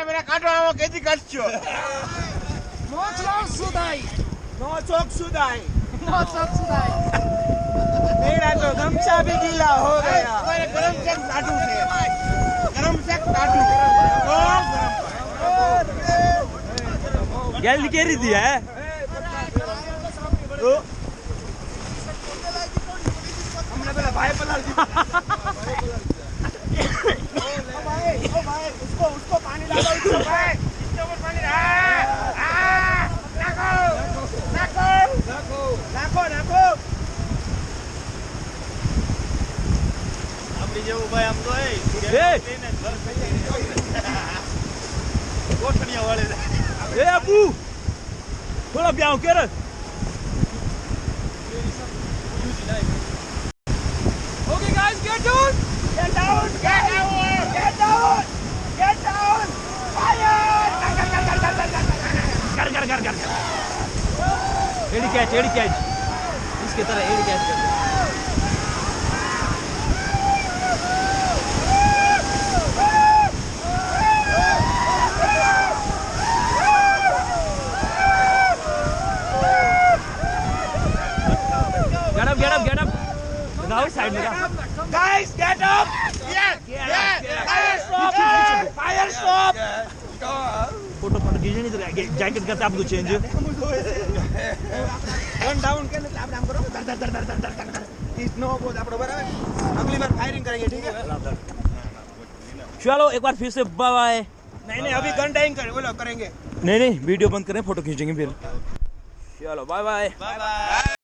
Camera काटो आવો કેદી કાઢજો નો ચોક સુધાઈ નો ચોક સુધાઈ मेरा तो गमछा भी गीला हो गया તમારે ગરમ ચેક કાઢું છે ગરમ ચેક કાઢું ગેલ કેરી દી હે हमने पहले भाई पलाल दी ओ भाई उसको पानी डालो इसको भाई इसके ऊपर पानी नाखो આપડી જેવું ભાઈ આમ તો ગોઠણિયા વાળે એ અબુ થોડા બ્યાવ કરે Okay guys, get down. कर एडी कैच इसके तरह एडी कैच कर get up now side में guys get up fire stop photo खींचनी तो जैकेट करते आप चेंज वन डाउन के लिए आप नाम करो इस नो बोल आप बराबर अगली बार फायरिंग करेंगे ठीक है चलो एक बार फिर से बाय नहीं अभी गन डाइंग करेंगे नहीं वीडियो बंद करें फोटो खींचेंगे फिर चलो बाय बाय